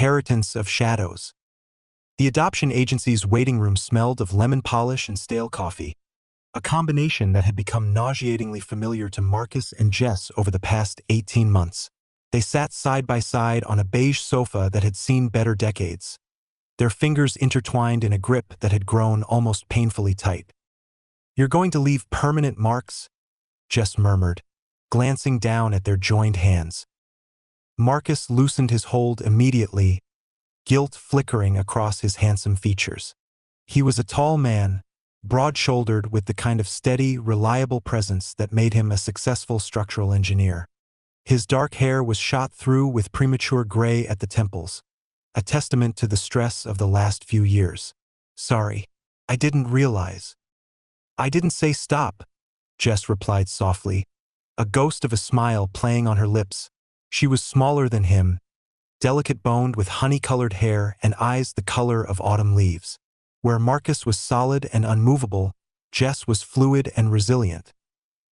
inheritance of shadows. The adoption agency's waiting room smelled of lemon polish and stale coffee, a combination that had become nauseatingly familiar to Marcus and Jess over the past 18 months. They sat side by side on a beige sofa that had seen better decades, their fingers intertwined in a grip that had grown almost painfully tight. "You're going to leave permanent marks?" Jess murmured, glancing down at their joined hands. Marcus loosened his hold immediately, guilt flickering across his handsome features. He was a tall man, broad-shouldered with the kind of steady, reliable presence that made him a successful structural engineer. His dark hair was shot through with premature gray at the temples, a testament to the stress of the last few years. "Sorry, I didn't realize." "I didn't say stop," Jess replied softly, a ghost of a smile playing on her lips. She was smaller than him, delicate-boned with honey-colored hair and eyes the color of autumn leaves. Where Marcus was solid and unmovable, Jess was fluid and resilient,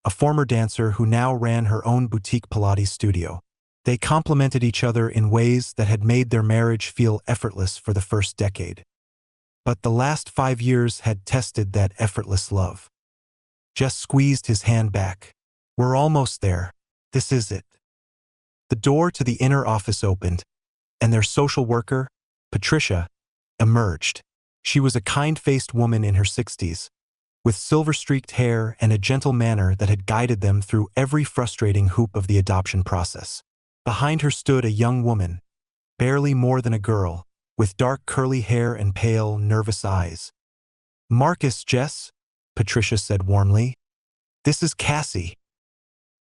a former dancer who now ran her own boutique Pilates studio. They complemented each other in ways that had made their marriage feel effortless for the first decade. But the last 5 years had tested that effortless love. Jess squeezed his hand back. "We're almost there. This is it." The door to the inner office opened, and their social worker, Patricia, emerged. She was a kind-faced woman in her 60s, with silver-streaked hair and a gentle manner that had guided them through every frustrating hoop of the adoption process. Behind her stood a young woman, barely more than a girl, with dark curly hair and pale, nervous eyes. "Marcus, Jess," Patricia said warmly. "This is Cassie."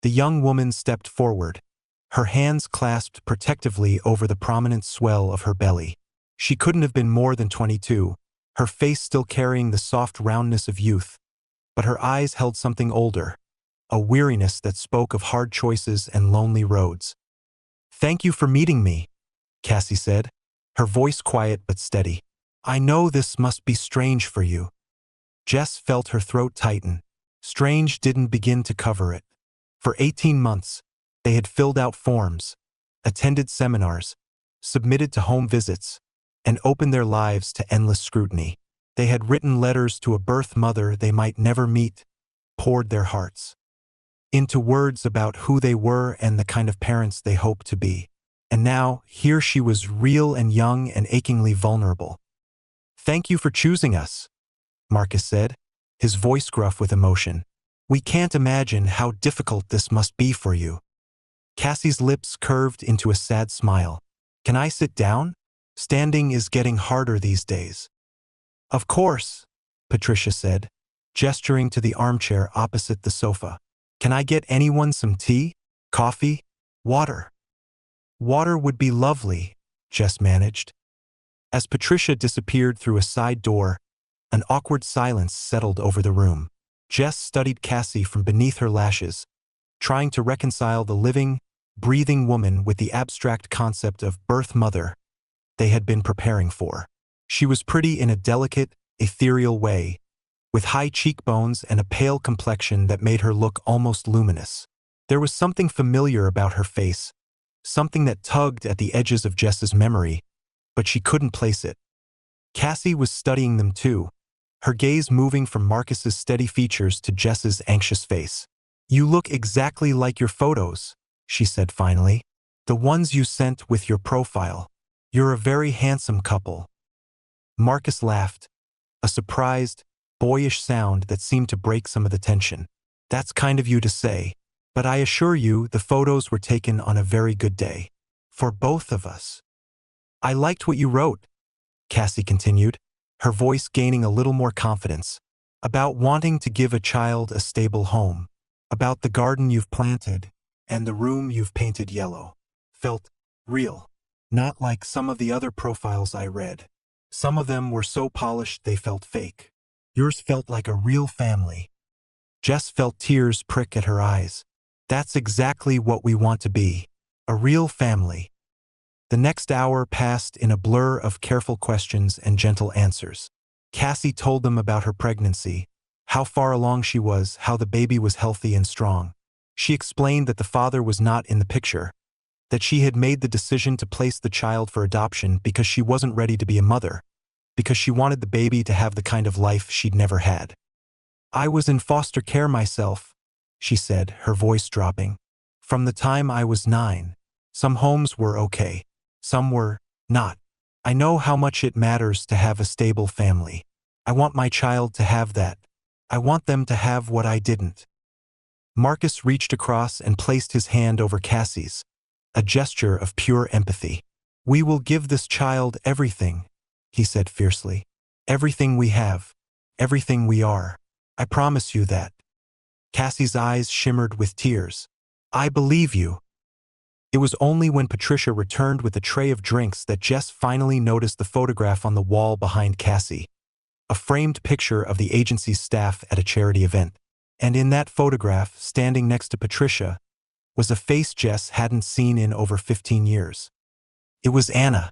The young woman stepped forward, her hands clasped protectively over the prominent swell of her belly. She couldn't have been more than 22, her face still carrying the soft roundness of youth, but her eyes held something older, a weariness that spoke of hard choices and lonely roads. "Thank you for meeting me," Cassie said, her voice quiet but steady. "I know this must be strange for you." Jess felt her throat tighten. Strange didn't begin to cover it. For 18 months, they had filled out forms, attended seminars, submitted to home visits, and opened their lives to endless scrutiny. They had written letters to a birth mother they might never meet, poured their hearts into words about who they were and the kind of parents they hoped to be. And now, here she was, real and young and achingly vulnerable. "Thank you for choosing us," Marcus said, his voice gruff with emotion. "We can't imagine how difficult this must be for you." Cassie's lips curved into a sad smile. "Can I sit down? Standing is getting harder these days." "Of course," Patricia said, gesturing to the armchair opposite the sofa. "Can I get anyone some tea, coffee, water?" "Water would be lovely," Jess managed. As Patricia disappeared through a side door, an awkward silence settled over the room. Jess studied Cassie from beneath her lashes, trying to reconcile the living, breathing woman with the abstract concept of birth mother they had been preparing for. She was pretty in a delicate, ethereal way, with high cheekbones and a pale complexion that made her look almost luminous. There was something familiar about her face, something that tugged at the edges of Jess's memory, but she couldn't place it. Cassie was studying them too, her gaze moving from Marcus's steady features to Jess's anxious face. "You look exactly like your photos," she said finally. "The ones you sent with your profile. You're a very handsome couple." Marcus laughed, a surprised, boyish sound that seemed to break some of the tension. "That's kind of you to say, but I assure you the photos were taken on a very good day. For both of us." "I liked what you wrote," Cassie continued, her voice gaining a little more confidence, "about wanting to give a child a stable home, about the garden you've planted and the room you've painted yellow. Felt real, not like some of the other profiles I read. Some of them were so polished they felt fake. Yours felt like a real family." Jess felt tears prick at her eyes. "That's exactly what we want to be, a real family." The next hour passed in a blur of careful questions and gentle answers. Cassie told them about her pregnancy, how far along she was, how the baby was healthy and strong. She explained that the father was not in the picture, that she had made the decision to place the child for adoption because she wasn't ready to be a mother, because she wanted the baby to have the kind of life she'd never had. "I was in foster care myself," she said, her voice dropping. "From the time I was 9. Some homes were okay. Some were not. I know how much it matters to have a stable family. I want my child to have that. I want them to have what I didn't." Marcus reached across and placed his hand over Cassie's, a gesture of pure empathy. "We will give this child everything," he said fiercely. "Everything we have. Everything we are. I promise you that." Cassie's eyes shimmered with tears. "I believe you." It was only when Patricia returned with a tray of drinks that Jess finally noticed the photograph on the wall behind Cassie, a framed picture of the agency's staff at a charity event. And in that photograph, standing next to Patricia, was a face Jess hadn't seen in over 15 years. It was Anna.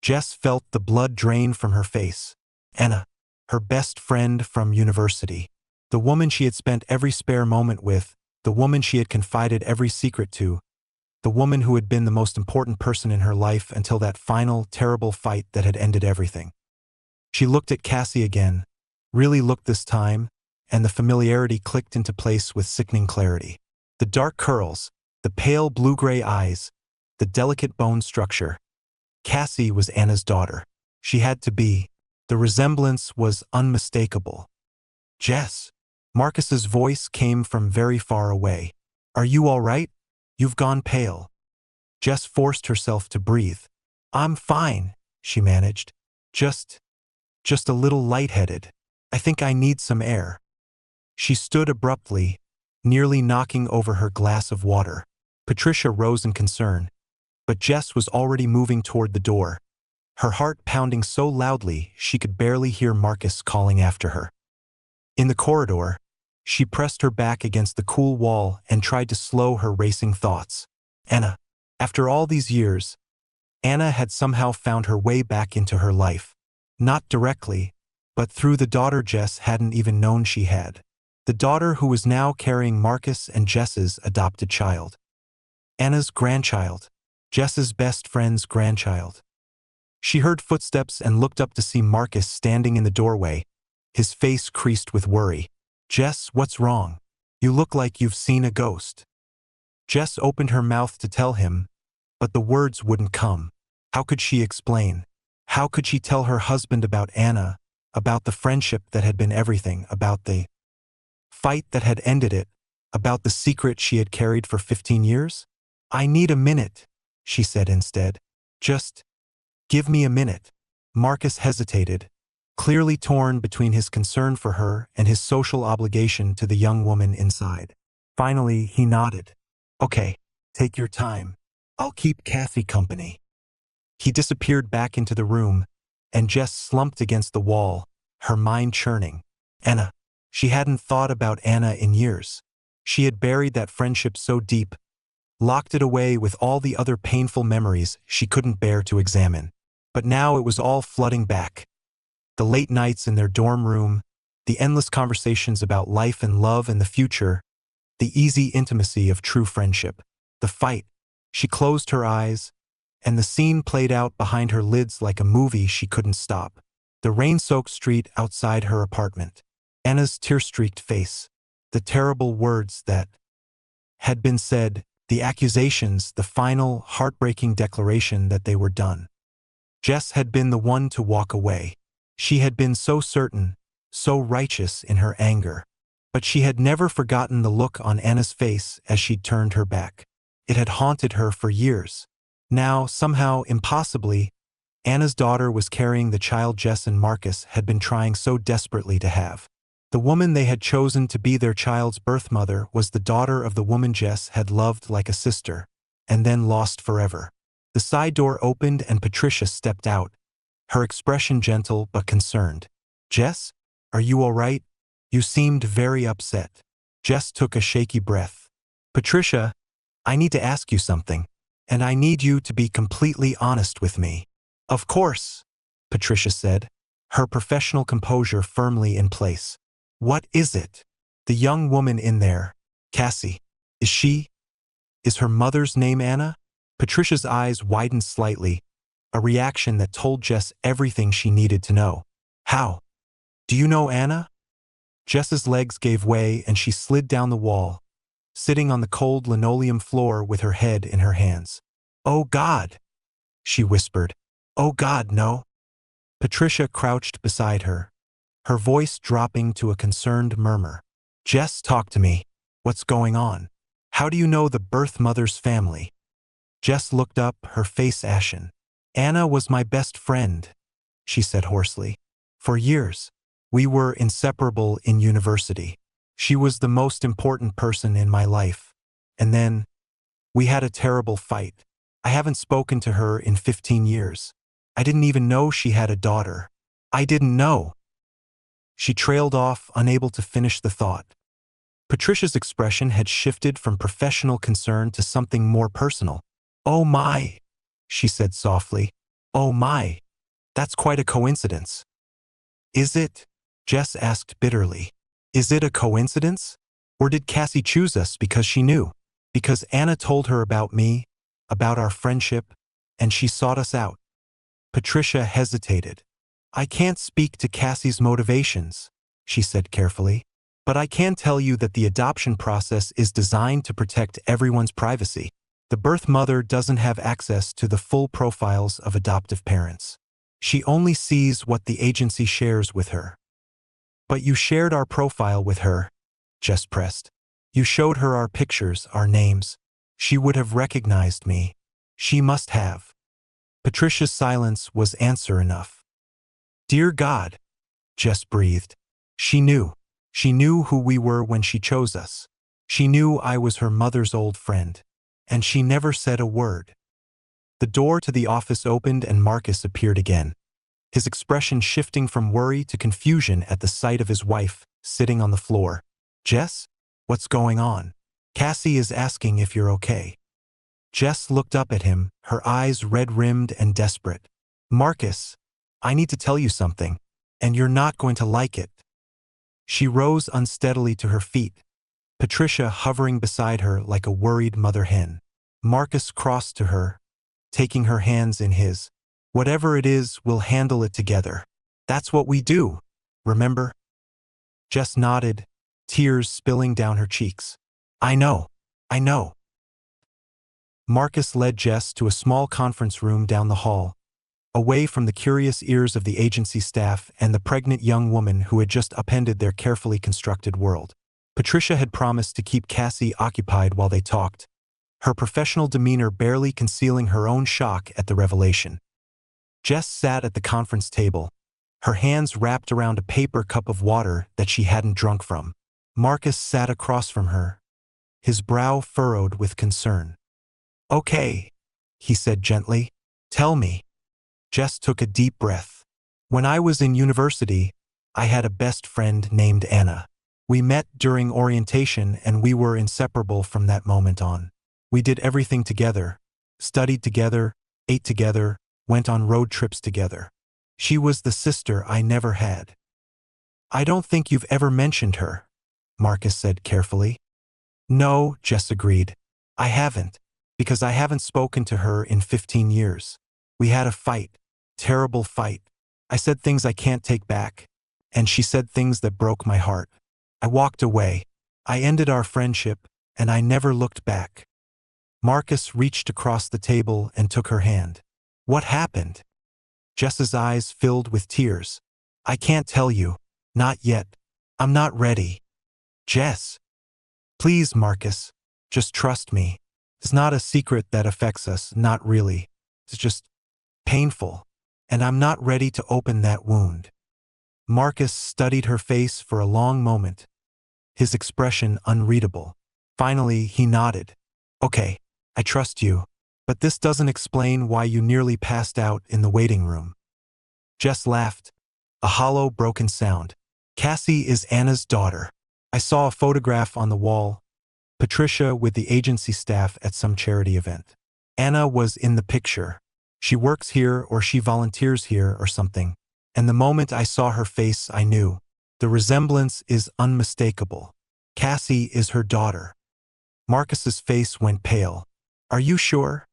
Jess felt the blood drain from her face. Anna, her best friend from university. The woman she had spent every spare moment with, the woman she had confided every secret to, the woman who had been the most important person in her life until that final, terrible fight that had ended everything. She looked at Cassie again, really looked this time, and the familiarity clicked into place with sickening clarity. The dark curls, the pale blue-gray eyes, the delicate bone structure. Cassie was Anna's daughter. She had to be. The resemblance was unmistakable. "Jess." Marcus's voice came from very far away. "Are you all right? You've gone pale." Jess forced herself to breathe. "I'm fine," she managed. Just a little lightheaded. I think I need some air." She stood abruptly, nearly knocking over her glass of water. Patricia rose in concern, but Jess was already moving toward the door, her heart pounding so loudly she could barely hear Marcus calling after her. In the corridor, she pressed her back against the cool wall and tried to slow her racing thoughts. Anna. After all these years, Anna had somehow found her way back into her life. Not directly, but through the daughter Jess hadn't even known she had. The daughter who was now carrying Marcus and Jess's adopted child. Anna's grandchild. Jess's best friend's grandchild. She heard footsteps and looked up to see Marcus standing in the doorway, his face creased with worry. "Jess, what's wrong? You look like you've seen a ghost." Jess opened her mouth to tell him, but the words wouldn't come. How could she explain? How could she tell her husband about Anna, about the friendship that had been everything, about the fight that had ended it, about the secret she had carried for 15 years? "I need a minute," she said instead. "Just give me a minute." Marcus hesitated, clearly torn between his concern for her and his social obligation to the young woman inside. Finally, he nodded. "Okay, take your time. I'll keep Cassie company." He disappeared back into the room, and Jess slumped against the wall, her mind churning. Anna. She hadn't thought about Anna in years. She had buried that friendship so deep, locked it away with all the other painful memories she couldn't bear to examine. But now it was all flooding back. The late nights in their dorm room, the endless conversations about life and love and the future, the easy intimacy of true friendship. The fight. She closed her eyes, and the scene played out behind her lids like a movie she couldn't stop. The rain-soaked street outside her apartment. Anna's tear-streaked face. The terrible words that had been said, the accusations, the final, heartbreaking declaration that they were done. Jess had been the one to walk away. She had been so certain, so righteous in her anger. But she had never forgotten the look on Anna's face as she'd turned her back. It had haunted her for years. Now, somehow, impossibly, Anna's daughter was carrying the child Jess and Marcus had been trying so desperately to have. The woman they had chosen to be their child's birth mother was the daughter of the woman Jess had loved like a sister, and then lost forever. The side door opened and Patricia stepped out, her expression gentle but concerned. "Jess, are you all right? You seemed very upset." Jess took a shaky breath. "Patricia, I need to ask you something, and I need you to be completely honest with me." "Of course," Patricia said, her professional composure firmly in place. "What is it?" "The young woman in there, Cassie. Is her mother's name Anna?" Patricia's eyes widened slightly, a reaction that told Jess everything she needed to know. How? Do you know Anna? Jess's legs gave way and she slid down the wall, sitting on the cold linoleum floor with her head in her hands. Oh God, she whispered. Oh God, no. Patricia crouched beside her, her voice dropping to a concerned murmur. Jess, talk to me. What's going on? How do you know the birth mother's family? Jess looked up, her face ashen. Anna was my best friend, she said hoarsely. For years, we were inseparable in university. She was the most important person in my life. And then, we had a terrible fight. I haven't spoken to her in 15 years. I didn't even know she had a daughter. I didn't know. She trailed off, unable to finish the thought. Patricia's expression had shifted from professional concern to something more personal. Oh my, she said softly. Oh my, that's quite a coincidence. Is it? Jess asked bitterly. Is it a coincidence? Or did Cassie choose us because she knew? Because Anna told her about me, about our friendship, and she sought us out? Patricia hesitated. I can't speak to Cassie's motivations, she said carefully, but I can tell you that the adoption process is designed to protect everyone's privacy. The birth mother doesn't have access to the full profiles of adoptive parents. She only sees what the agency shares with her. But you shared our profile with her, Jess pressed. You showed her our pictures, our names. She would have recognized me. She must have. Patricia's silence was answer enough. Dear God, Jess breathed. She knew. She knew who we were when she chose us. She knew I was her mother's old friend. And she never said a word. The door to the office opened and Marcus appeared again, his expression shifting from worry to confusion at the sight of his wife sitting on the floor. Jess, what's going on? Cassie is asking if you're okay. Jess looked up at him, her eyes red-rimmed and desperate. Marcus, I need to tell you something, and you're not going to like it. She rose unsteadily to her feet, Patricia hovering beside her like a worried mother hen. Marcus crossed to her, taking her hands in his. Whatever it is, we'll handle it together. That's what we do, remember? Jess nodded, tears spilling down her cheeks. I know. Marcus led Jess to a small conference room down the hall, away from the curious ears of the agency staff and the pregnant young woman who had just upended their carefully constructed world. Patricia had promised to keep Cassie occupied while they talked, her professional demeanor barely concealing her own shock at the revelation. Jess sat at the conference table, her hands wrapped around a paper cup of water that she hadn't drunk from. Marcus sat across from her, his brow furrowed with concern. Okay, he said gently. Tell me. Jess took a deep breath. When I was in university, I had a best friend named Anna. We met during orientation and we were inseparable from that moment on. We did everything together, studied together, ate together, went on road trips together. She was the sister I never had. I don't think you've ever mentioned her, Marcus said carefully. No, Jess agreed. I haven't, because I haven't spoken to her in 15 years. We had a fight, terrible fight. I said things I can't take back, and she said things that broke my heart. I walked away. I ended our friendship, and I never looked back. Marcus reached across the table and took her hand. What happened? Jess's eyes filled with tears. I can't tell you. Not yet. I'm not ready. Jess. Please, Marcus. Just trust me. It's not a secret that affects us, not really. It's just painful, and I'm not ready to open that wound. Marcus studied her face for a long moment, his expression unreadable. Finally, he nodded. Okay, I trust you, but this doesn't explain why you nearly passed out in the waiting room. Jess laughed, a hollow, broken sound. Cassie is Anna's daughter. I saw a photograph on the wall, Patricia with the agency staff at some charity event. Anna was in the picture. She works here or she volunteers here or something. And the moment I saw her face, I knew. The resemblance is unmistakable. Cassie is her daughter. Marcus's face went pale. Are you sure?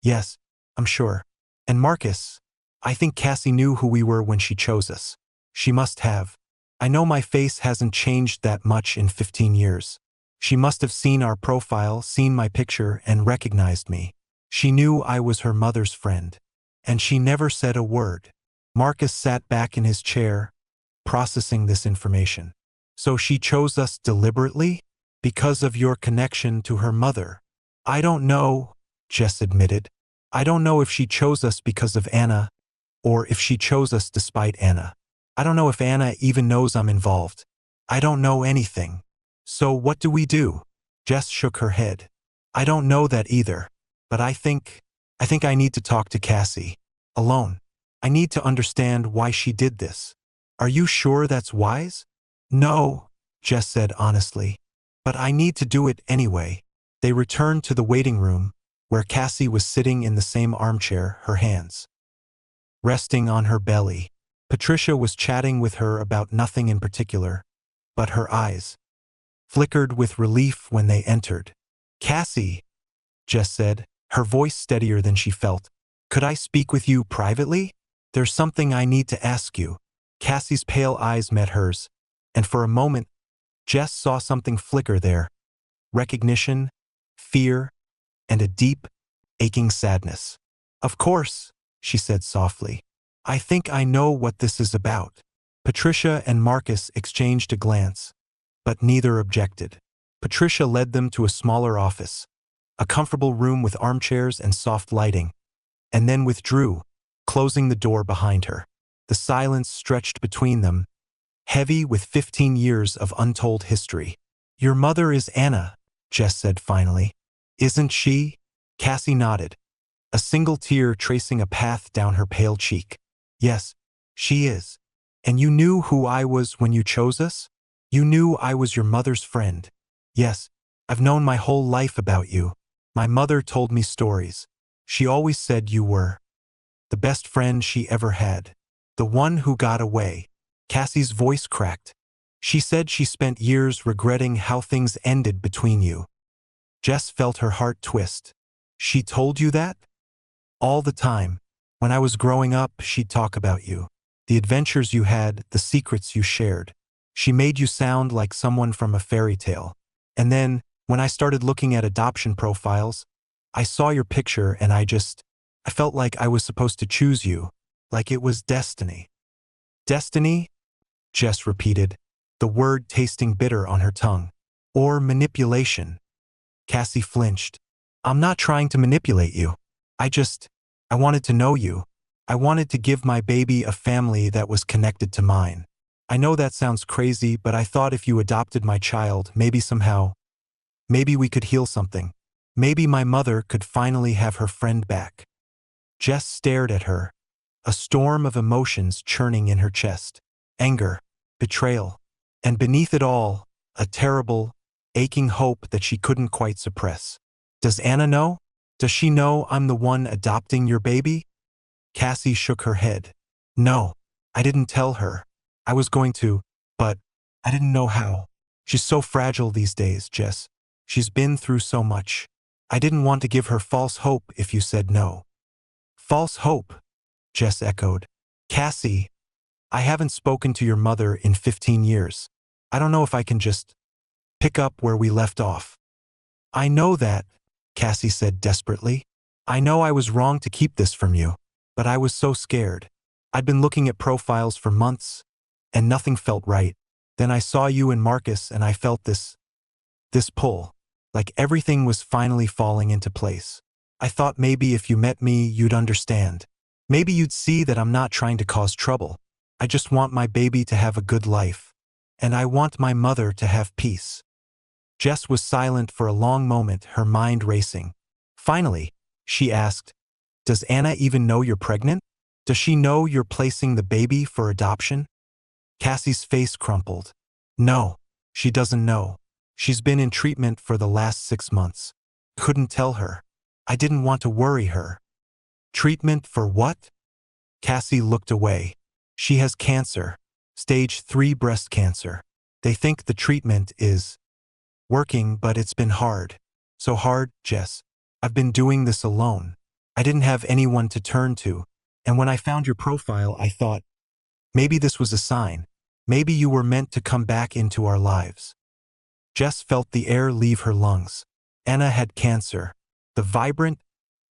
Yes, I'm sure. And Marcus, I think Cassie knew who we were when she chose us. She must have. I know my face hasn't changed that much in 15 years. She must have seen our profile, seen my picture, and recognized me. She knew I was her mother's friend. And she never said a word. Marcus sat back in his chair, processing this information. So she chose us deliberately? Because of your connection to her mother? I don't know, Jess admitted. I don't know if she chose us because of Anna, or if she chose us despite Anna. I don't know if Anna even knows I'm involved. I don't know anything. So what do we do? Jess shook her head. I don't know that either. But I think I need to talk to Cassie. Alone. I need to understand why she did this. Are you sure that's wise? No, Jess said honestly. But I need to do it anyway. They returned to the waiting room, where Cassie was sitting in the same armchair, her hands resting on her belly. Patricia was chatting with her about nothing in particular, but her eyes flickered with relief when they entered. Cassie, Jess said, her voice steadier than she felt. Could I speak with you privately? There's something I need to ask you. Cassie's pale eyes met hers, and for a moment, Jess saw something flicker there. Recognition, fear, and a deep, aching sadness. Of course, she said softly. I think I know what this is about. Patricia and Marcus exchanged a glance, but neither objected. Patricia led them to a smaller office, a comfortable room with armchairs and soft lighting, and then withdrew, closing the door behind her. The silence stretched between them, heavy with 15 years of untold history. Your mother is Anna, Jess said finally. Isn't she? Cassie nodded, a single tear tracing a path down her pale cheek. Yes, she is. And you knew who I was when you chose us? You knew I was your mother's friend. Yes, I've known my whole life about you. My mother told me stories. She always said you were the best friend she ever had. The one who got away. Cassie's voice cracked. She said she spent years regretting how things ended between you. Jess felt her heart twist. She told you that? All the time. When I was growing up, she'd talk about you. The adventures you had, the secrets you shared. She made you sound like someone from a fairy tale. And then, when I started looking at adoption profiles, I saw your picture and I felt like I was supposed to choose you, like it was destiny. Destiny? Jess repeated, the word tasting bitter on her tongue. Or manipulation. Cassie flinched. I'm not trying to manipulate you. I wanted to know you. I wanted to give my baby a family that was connected to mine. I know that sounds crazy, but I thought if you adopted my child, maybe we could heal something. Maybe my mother could finally have her friend back. Jess stared at her, a storm of emotions churning in her chest. Anger, betrayal, and beneath it all, a terrible, aching hope that she couldn't quite suppress. Does Anna know? Does she know I'm the one adopting your baby? Cassie shook her head. No, I didn't tell her. I was going to, but I didn't know how. She's so fragile these days, Jess. She's been through so much. I didn't want to give her false hope if you said no. False hope, Jess echoed. Cassie, I haven't spoken to your mother in 15 years. I don't know if I can just pick up where we left off. I know that, Cassie said desperately. I know I was wrong to keep this from you, but I was so scared. I'd been looking at profiles for months, and nothing felt right. Then I saw you and Marcus and I felt this pull, like everything was finally falling into place. I thought maybe if you met me, you'd understand. Maybe you'd see that I'm not trying to cause trouble. I just want my baby to have a good life. And I want my mother to have peace. Jess was silent for a long moment, her mind racing. Finally, she asked, Does Anna even know you're pregnant? Does she know you're placing the baby for adoption? Cassie's face crumpled. No, she doesn't know. She's been in treatment for the last 6 months. Couldn't tell her. I didn't want to worry her. Treatment for what? Cassie looked away. She has cancer. Stage 3 breast cancer. They think the treatment is working, but it's been hard. So hard, Jess. I've been doing this alone. I didn't have anyone to turn to, and when I found your profile, I thought, maybe this was a sign. Maybe you were meant to come back into our lives. Jess felt the air leave her lungs. Anna had cancer. The vibrant,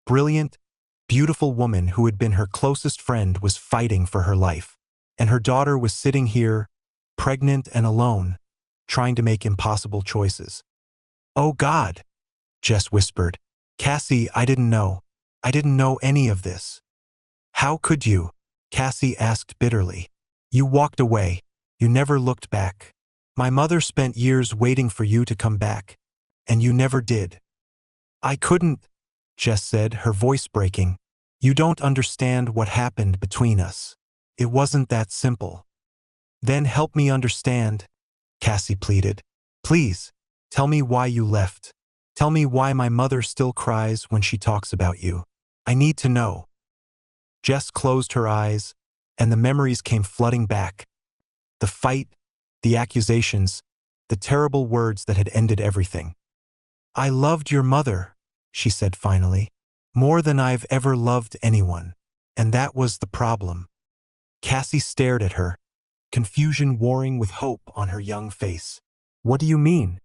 brilliant, beautiful woman who had been her closest friend was fighting for her life. And her daughter was sitting here, pregnant and alone, trying to make impossible choices. "Oh God," Jess whispered. "Cassie, I didn't know. I didn't know any of this." "How could you?" Cassie asked bitterly. "You walked away. You never looked back. My mother spent years waiting for you to come back, and you never did." "I couldn't," Jess said, her voice breaking. "You don't understand what happened between us. It wasn't that simple." "Then help me understand," Cassie pleaded. "Please, tell me why you left. Tell me why my mother still cries when she talks about you. I need to know." Jess closed her eyes, and the memories came flooding back. The fight, the accusations, the terrible words that had ended everything. "I loved your mother," she said finally, "more than I've ever loved anyone. And that was the problem." Cassie stared at her, confusion warring with hope on her young face. "What do you mean?"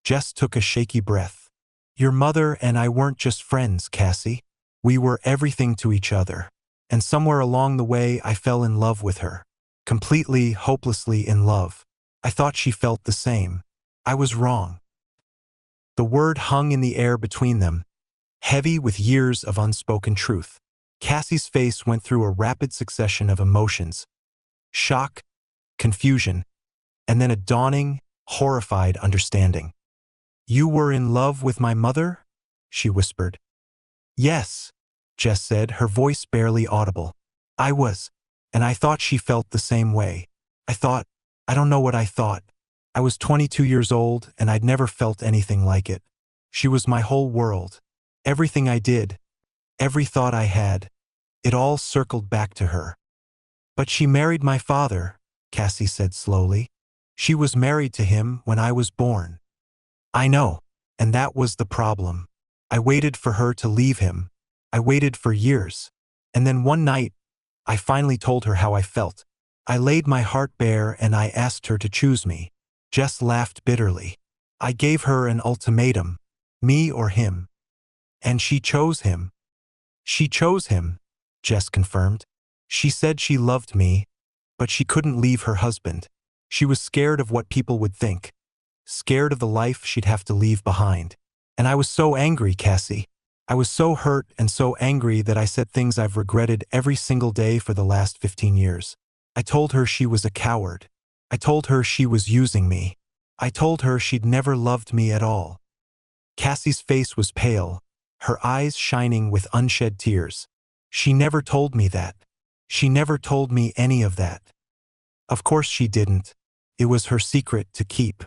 Jess took a shaky breath. "Your mother and I weren't just friends, Cassie. We were everything to each other. And somewhere along the way I fell in love with her. Completely, hopelessly in love. I thought she felt the same. I was wrong." The word hung in the air between them, heavy with years of unspoken truth. Cassie's face went through a rapid succession of emotions. Shock, confusion, and then a dawning, horrified understanding. "You were in love with my mother?" she whispered. "Yes," Jess said, her voice barely audible. "I was, and I thought she felt the same way. I don't know what I thought. I was 22 years old, and I'd never felt anything like it. She was my whole world. Everything I did, every thought I had, it all circled back to her." "But she married my father," Cassie said slowly. "She was married to him when I was born." "I know, and that was the problem. I waited for her to leave him. I waited for years. And then one night, I finally told her how I felt. I laid my heart bare and I asked her to choose me." Jess laughed bitterly. "I gave her an ultimatum, me or him. And she chose him." "She chose him," Jess confirmed. "She said she loved me, but she couldn't leave her husband. She was scared of what people would think, scared of the life she'd have to leave behind. And I was so angry, Cassie. I was so hurt and so angry that I said things I've regretted every single day for the last 15 years. I told her she was a coward. I told her she was using me. I told her she'd never loved me at all." Cassie's face was pale, her eyes shining with unshed tears. "She never told me that. She never told me any of that." "Of course she didn't. It was her secret to keep.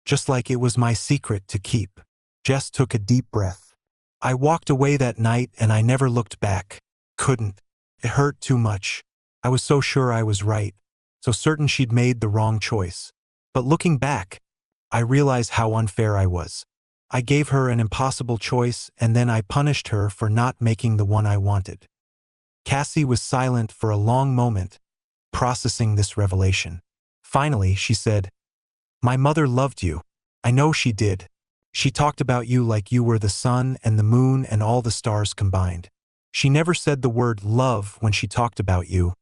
Just like it was my secret to keep." Jess took a deep breath. "I walked away that night and I never looked back. Couldn't. It hurt too much. I was so sure I was right, so certain she'd made the wrong choice. But looking back, I realize how unfair I was. I gave her an impossible choice and then I punished her for not making the one I wanted." Cassie was silent for a long moment, processing this revelation. Finally, she said, "My mother loved you. I know she did. She talked about you like you were the sun and the moon and all the stars combined. She never said the word love when she talked about you,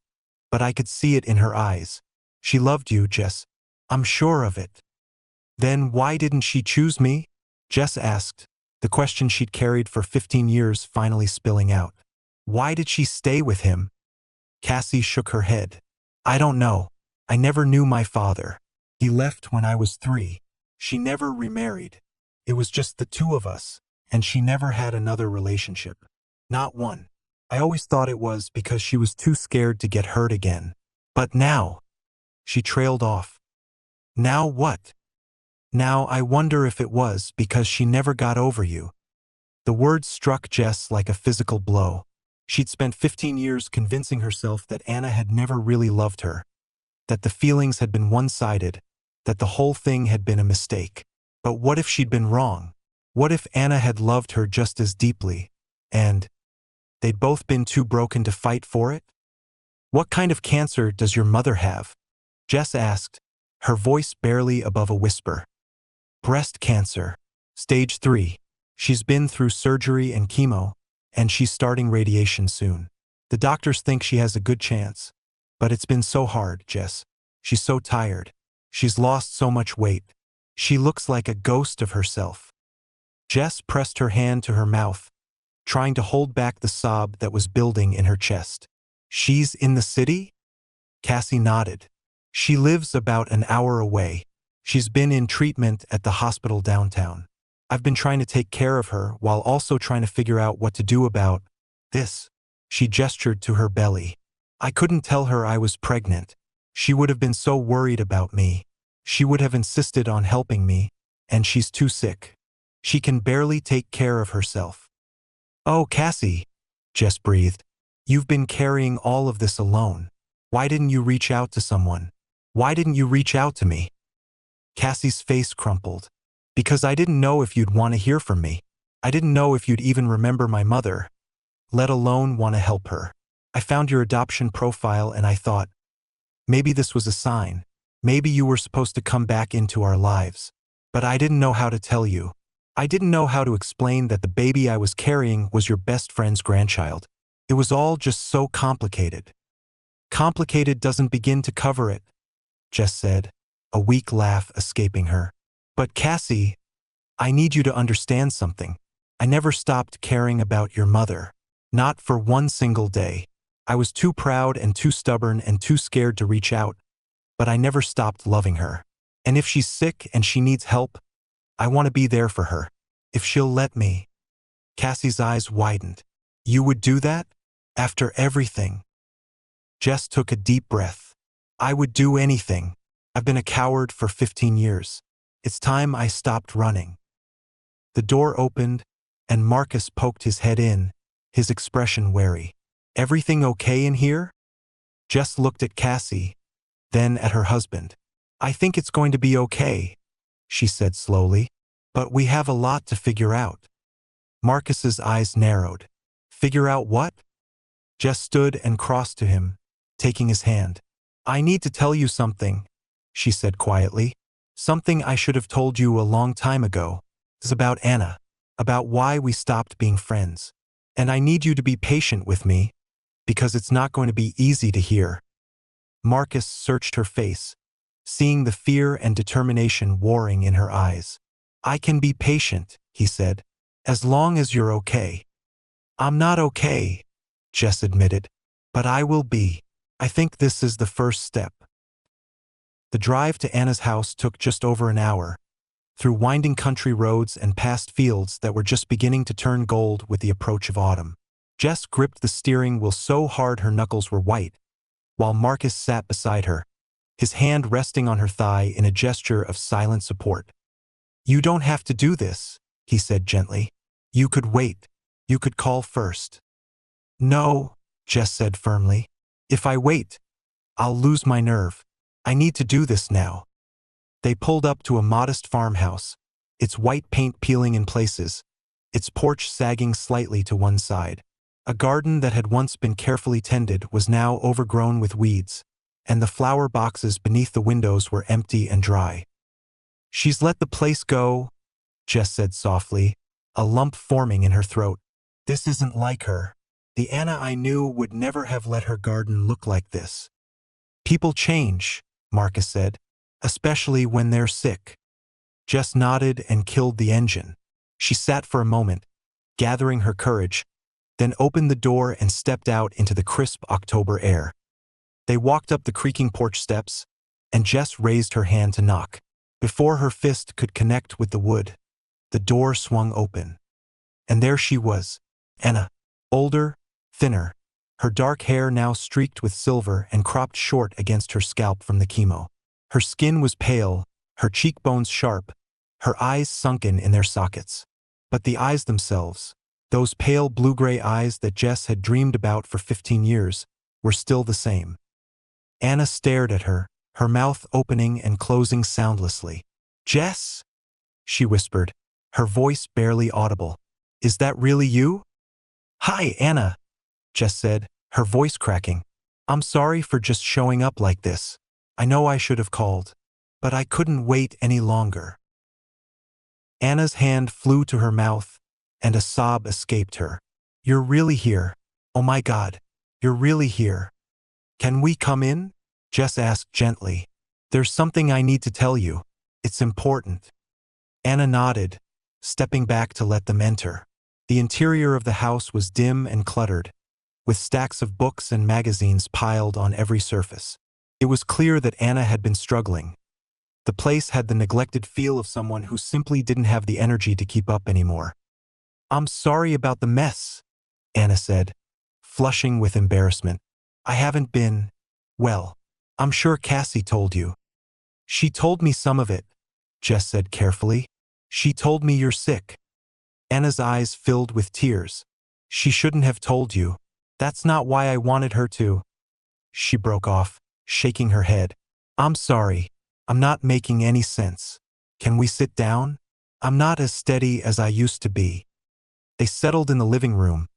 but I could see it in her eyes. She loved you, Jess. I'm sure of it." "Then why didn't she choose me?" Jess asked, the question she'd carried for 15 years finally spilling out. "Why did she stay with him?" Cassie shook her head. "I don't know. I never knew my father. He left when I was 3. She never remarried. It was just the two of us, and she never had another relationship. Not one. I always thought it was because she was too scared to get hurt again. But now," she trailed off. "Now what?" "Now I wonder if it was because she never got over you." The words struck Jess like a physical blow. She'd spent 15 years convincing herself that Anna had never really loved her, that the feelings had been one-sided, that the whole thing had been a mistake. But what if she'd been wrong? What if Anna had loved her just as deeply, and They'd both been too broken to fight for it? What kind of cancer does your mother have? Jess asked, her voice barely above a whisper. Breast cancer. Stage 3. She's been through surgery and chemo, and she's starting radiation soon. The doctors think she has a good chance. But it's been so hard, Jess. She's so tired. She's lost so much weight. She looks like a ghost of herself. Jess pressed her hand to her mouth, trying to hold back the sob that was building in her chest. She's in the city? Cassie nodded. She lives about an hour away. She's been in treatment at the hospital downtown. I've been trying to take care of her while also trying to figure out what to do about this. She gestured to her belly. I couldn't tell her I was pregnant. She would have been so worried about me. She would have insisted on helping me, and she's too sick. She can barely take care of herself. Oh, Cassie, Jess breathed. You've been carrying all of this alone. Why didn't you reach out to someone? Why didn't you reach out to me? Cassie's face crumpled. Because I didn't know if you'd want to hear from me. I didn't know if you'd even remember my mother, let alone want to help her. I found your adoption profile and I thought, maybe this was a sign. Maybe you were supposed to come back into our lives. But I didn't know how to tell you. I didn't know how to explain that the baby I was carrying was your best friend's grandchild. It was all just so complicated. Complicated doesn't begin to cover it, Jess said, a weak laugh escaping her. But Cassie, I need you to understand something. I never stopped caring about your mother. Not for one single day. I was too proud and too stubborn and too scared to reach out, but I never stopped loving her. And if she's sick and she needs help, I want to be there for her. If she'll let me. Cassie's eyes widened. You would do that? After everything? Jess took a deep breath. I would do anything. I've been a coward for 15 years. It's time I stopped running. The door opened, and Marcus poked his head in, his expression wary. Everything okay in here? Jess looked at Cassie, then at her husband. I think it's going to be okay, she said slowly, but we have a lot to figure out. Marcus's eyes narrowed. Figure out what? Jess stood and crossed to him, taking his hand. I need to tell you something, she said quietly. Something I should have told you a long time ago. It's about Anna, about why we stopped being friends. And I need you to be patient with me, because it's not going to be easy to hear. Marcus searched her face, seeing the fear and determination warring in her eyes. I can be patient, he said, as long as you're okay. I'm not okay, Jess admitted, but I will be. I think this is the first step. The drive to Anna's house took just over an hour, through winding country roads and past fields that were just beginning to turn gold with the approach of autumn. Jess gripped the steering wheel so hard her knuckles were white, while Marcus sat beside her, his hand resting on her thigh in a gesture of silent support. You don't have to do this, he said gently. You could wait. You could call first. No, Jess said firmly. If I wait, I'll lose my nerve. I need to do this now. They pulled up to a modest farmhouse, its white paint peeling in places, its porch sagging slightly to one side. A garden that had once been carefully tended was now overgrown with weeds, and the flower boxes beneath the windows were empty and dry. She's let the place go, Jess said softly, a lump forming in her throat. This isn't like her. The Anna I knew would never have let her garden look like this. People change, Marcus said, especially when they're sick. Jess nodded and killed the engine. She sat for a moment, gathering her courage, then opened the door and stepped out into the crisp October air. They walked up the creaking porch steps, and Jess raised her hand to knock. Before her fist could connect with the wood, the door swung open. And there she was, Anna, older, thinner, her dark hair now streaked with silver and cropped short against her scalp from the chemo. Her skin was pale, her cheekbones sharp, her eyes sunken in their sockets. But the eyes themselves, those pale blue-gray eyes that Jess had dreamed about for 15 years, were still the same. Anna stared at her, her mouth opening and closing soundlessly. Jess? She whispered, her voice barely audible. Is that really you? Hi, Anna, Jess said, her voice cracking. I'm sorry for just showing up like this. I know I should have called. But I couldn't wait any longer. Anna's hand flew to her mouth, and a sob escaped her. You're really here. Oh my God. You're really here. Can we come in? Jess asked gently. There's something I need to tell you. It's important. Anna nodded, stepping back to let them enter. The interior of the house was dim and cluttered, with stacks of books and magazines piled on every surface. It was clear that Anna had been struggling. The place had the neglected feel of someone who simply didn't have the energy to keep up anymore. I'm sorry about the mess, Anna said, flushing with embarrassment. I haven't been, well, I'm sure Cassie told you. She told me some of it, Jess said carefully. She told me you're sick. Anna's eyes filled with tears. She shouldn't have told you. That's not why I wanted her to. She broke off, shaking her head. I'm sorry. I'm not making any sense. Can we sit down? I'm not as steady as I used to be. They settled in the living room,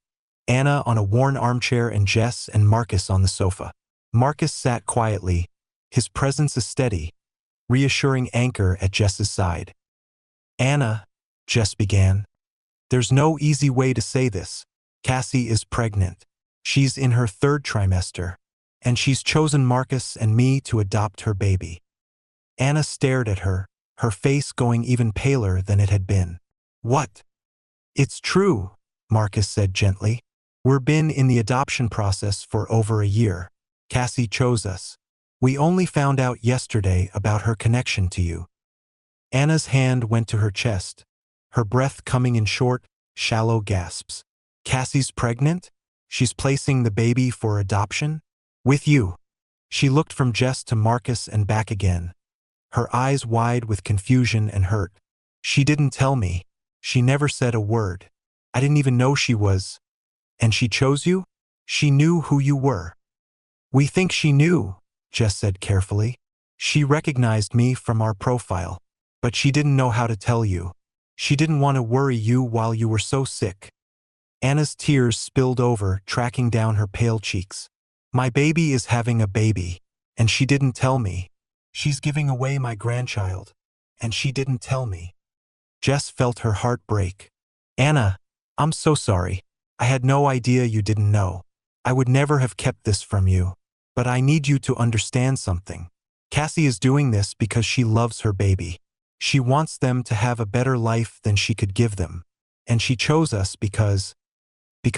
Anna on a worn armchair and Jess and Marcus on the sofa. Marcus sat quietly, his presence a steady, reassuring anchor at Jess's side. Anna, Jess began. There's no easy way to say this. Cassie is pregnant. She's in her 3rd trimester, and she's chosen Marcus and me to adopt her baby. Anna stared at her, her face going even paler than it had been. What? It's true, Marcus said gently. We've been in the adoption process for over a year. Cassie chose us. We only found out yesterday about her connection to you. Anna's hand went to her chest, her breath coming in short, shallow gasps. Cassie's pregnant? She's placing the baby for adoption? With you. She looked from Jess to Marcus and back again, her eyes wide with confusion and hurt. She didn't tell me. She never said a word. I didn't even know she was. And she chose you? She knew who you were. We think she knew, Jess said carefully. She recognized me from our profile, but she didn't know how to tell you. She didn't want to worry you while you were so sick. Anna's tears spilled over, tracking down her pale cheeks. My baby is having a baby, and she didn't tell me. She's giving away my grandchild, and she didn't tell me. Jess felt her heart break. Anna, I'm so sorry. I had no idea you didn't know. I would never have kept this from you. But I need you to understand something. Cassie is doing this because she loves her baby. She wants them to have a better life than she could give them. And she chose us because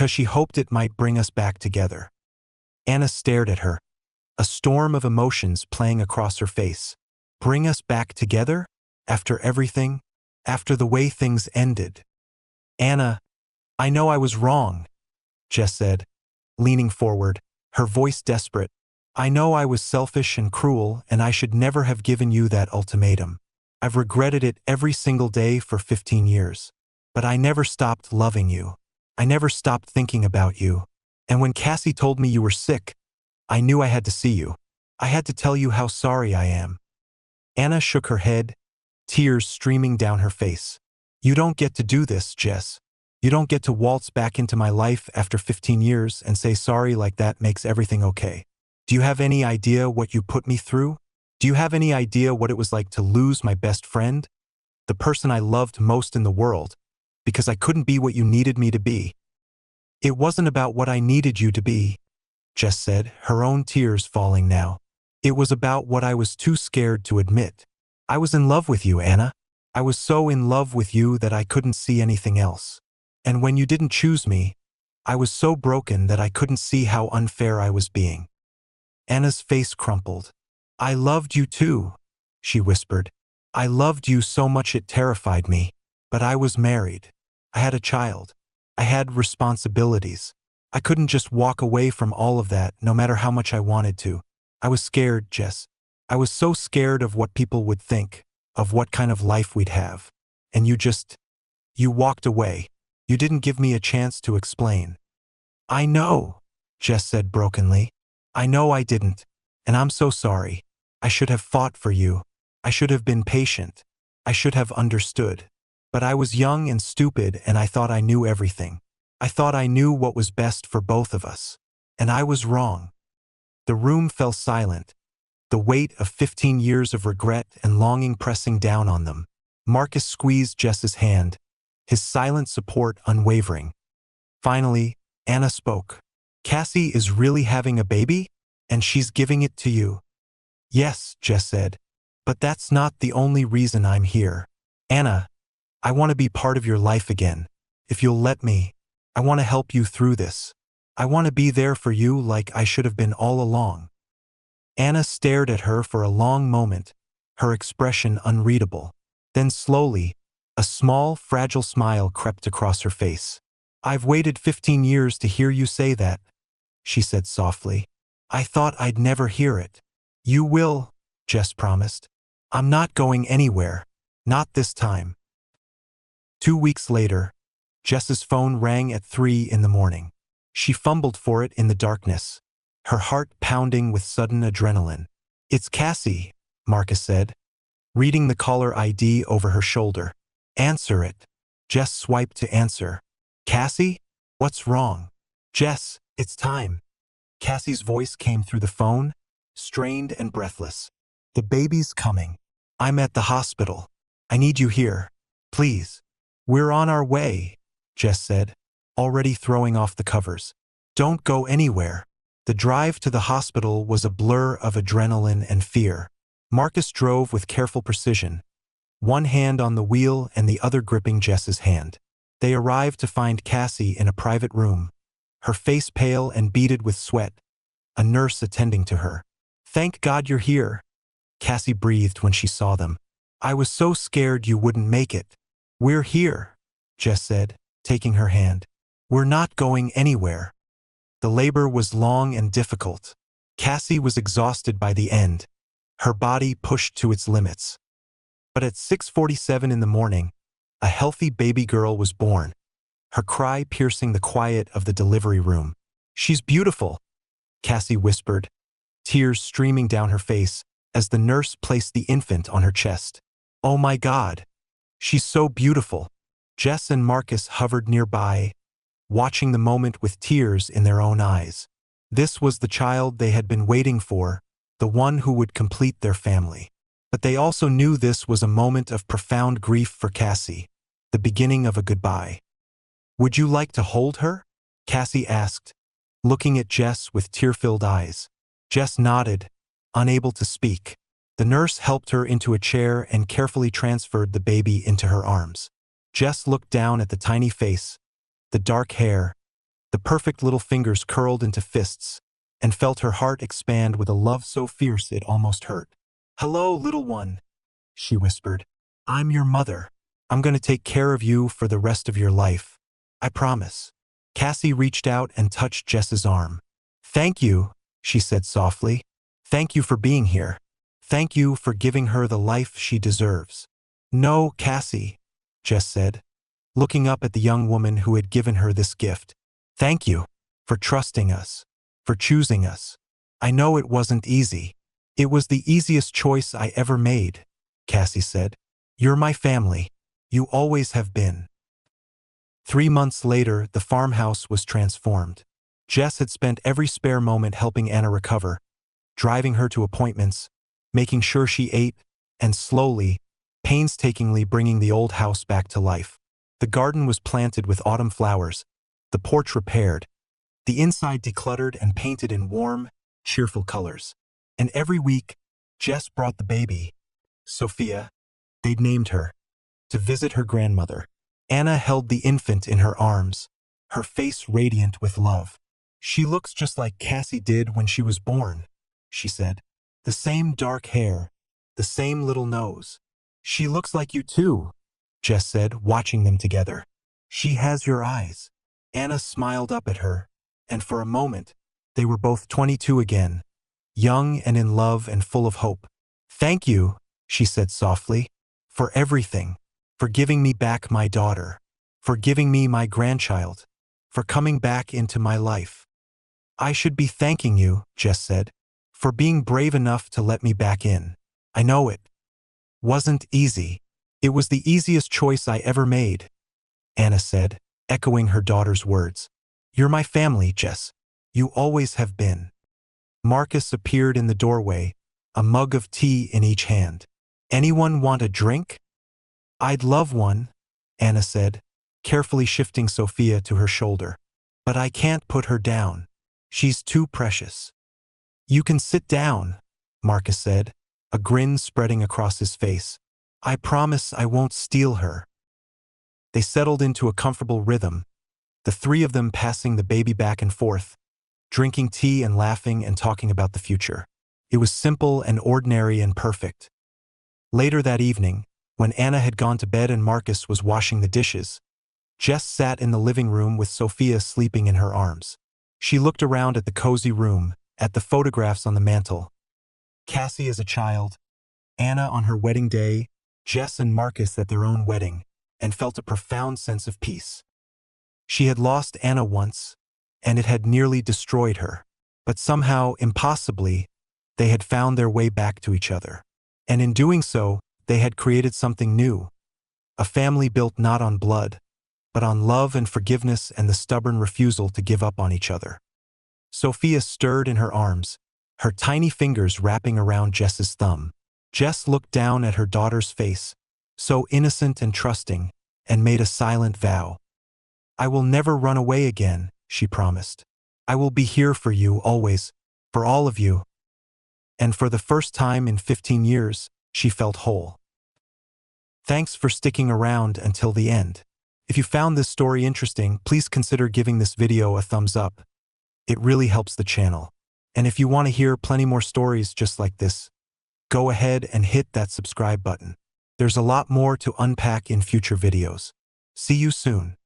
she hoped it might bring us back together. Anna stared at her, a storm of emotions playing across her face. Bring us back together? After everything? After the way things ended? Anna, I know I was wrong, Jess said, leaning forward, her voice desperate. I know I was selfish and cruel, and I should never have given you that ultimatum. I've regretted it every single day for 15 years. But I never stopped loving you. I never stopped thinking about you. And when Cassie told me you were sick, I knew I had to see you. I had to tell you how sorry I am. Anna shook her head, tears streaming down her face. You don't get to do this, Jess. You don't get to waltz back into my life after 15 years and say sorry like that makes everything okay. Do you have any idea what you put me through? Do you have any idea what it was like to lose my best friend? The person I loved most in the world, because I couldn't be what you needed me to be. It wasn't about what I needed you to be, Jess said, her own tears falling now. It was about what I was too scared to admit. I was in love with you, Anna. I was so in love with you that I couldn't see anything else. And when you didn't choose me, I was so broken that I couldn't see how unfair I was being. Anna's face crumpled. I loved you too, she whispered. I loved you so much it terrified me. But I was married. I had a child. I had responsibilities. I couldn't just walk away from all of that, no matter how much I wanted to. I was scared, Jess. I was so scared of what people would think, of what kind of life we'd have. And you walked away. You didn't give me a chance to explain. I know, Jess said brokenly. I know I didn't. And I'm so sorry. I should have fought for you. I should have been patient. I should have understood. But I was young and stupid, and I thought I knew everything. I thought I knew what was best for both of us. and I was wrong. The room fell silent, the weight of 15 years of regret and longing pressing down on them. Marcus squeezed Jess's hand, his silent support unwavering. Finally, Anna spoke. Cassie is really having a baby? And she's giving it to you? Yes, Jess said. But that's not the only reason I'm here. Anna, I want to be part of your life again. If you'll let me, I want to help you through this. I want to be there for you like I should have been all along. Anna stared at her for a long moment, her expression unreadable. Then slowly, a small, fragile smile crept across her face. I've waited 15 years to hear you say that, she said softly. I thought I'd never hear it. You will, Jess promised. I'm not going anywhere. Not this time. 2 weeks later, Jess's phone rang at 3 in the morning. She fumbled for it in the darkness, her heart pounding with sudden adrenaline. It's Cassie, Marcus said, reading the caller ID over her shoulder. Answer it. Jess swiped to answer. Cassie? What's wrong? Jess, it's time. Cassie's voice came through the phone, strained and breathless. The baby's coming. I'm at the hospital. I need you here. Please. We're on our way, Jess said, already throwing off the covers. Don't go anywhere. The drive to the hospital was a blur of adrenaline and fear. Marcus drove with careful precision, one hand on the wheel and the other gripping Jess's hand. They arrived to find Cassie in a private room, her face pale and beaded with sweat, a nurse attending to her. Thank God you're here, Cassie breathed when she saw them. I was so scared you wouldn't make it. We're here, Jess said, taking her hand. We're not going anywhere. The labor was long and difficult. Cassie was exhausted by the end, her body pushed to its limits. But at 6:47 in the morning, a healthy baby girl was born, her cry piercing the quiet of the delivery room. She's beautiful, Cassie whispered, tears streaming down her face as the nurse placed the infant on her chest. Oh my God, she's so beautiful. Jess and Marcus hovered nearby, watching the moment with tears in their own eyes. This was the child they had been waiting for, the one who would complete their family. But they also knew this was a moment of profound grief for Cassie, the beginning of a goodbye. Would you like to hold her? Cassie asked, looking at Jess with tear-filled eyes. Jess nodded, unable to speak. The nurse helped her into a chair and carefully transferred the baby into her arms. Jess looked down at the tiny face, the dark hair, the perfect little fingers curled into fists, and felt her heart expand with a love so fierce it almost hurt. Hello, little one, she whispered. I'm your mother. I'm going to take care of you for the rest of your life. I promise. Cassie reached out and touched Jess's arm. Thank you, she said softly. Thank you for being here. Thank you for giving her the life she deserves. No, Cassie, Jess said, looking up at the young woman who had given her this gift. Thank you for trusting us, for choosing us. I know it wasn't easy. It was the easiest choice I ever made, Cassie said. You're my family. You always have been. 3 months later, the farmhouse was transformed. Jess had spent every spare moment helping Anna recover, driving her to appointments, making sure she ate, and slowly, painstakingly bringing the old house back to life. The garden was planted with autumn flowers, the porch repaired, the inside decluttered and painted in warm, cheerful colors. And every week, Jess brought the baby, Sophia, they'd named her, to visit her grandmother. Anna held the infant in her arms, her face radiant with love. She looks just like Cassie did when she was born, she said. The same dark hair, the same little nose. She looks like you too, Jess said, watching them together. She has your eyes. Anna smiled up at her, and for a moment, they were both 22 again, young and in love and full of hope. Thank you, she said softly, for everything, for giving me back my daughter, for giving me my grandchild, for coming back into my life. I should be thanking you, Jess said, for being brave enough to let me back in. I know it wasn't easy. It was the easiest choice I ever made, Anna said, echoing her daughter's words. You're my family, Jess. You always have been. Marcus appeared in the doorway, a mug of tea in each hand. Anyone want a drink? I'd love one, Anna said, carefully shifting Sophia to her shoulder. But I can't put her down. She's too precious. You can sit down, Marcus said, a grin spreading across his face. I promise I won't steal her. They settled into a comfortable rhythm, the three of them passing the baby back and forth, drinking tea and laughing and talking about the future. It was simple and ordinary and perfect. Later that evening, when Anna had gone to bed and Marcus was washing the dishes, Jess sat in the living room with Sophia sleeping in her arms. She looked around at the cozy room, at the photographs on the mantel. Cassie as a child, Anna on her wedding day, Jess and Marcus at their own wedding, and felt a profound sense of peace. She had lost Anna once, and it had nearly destroyed her. But somehow, impossibly, they had found their way back to each other. And in doing so, they had created something new. A family built not on blood, but on love and forgiveness and the stubborn refusal to give up on each other. Sophia stirred in her arms, her tiny fingers wrapping around Jess's thumb. Jess looked down at her daughter's face, so innocent and trusting, and made a silent vow. I will never run away again, she promised. I will be here for you always, for all of you. And for the first time in 15 years, she felt whole. Thanks for sticking around until the end. If you found this story interesting, please consider giving this video a thumbs up. It really helps the channel. And if you want to hear plenty more stories just like this, go ahead and hit that subscribe button. There's a lot more to unpack in future videos. See you soon.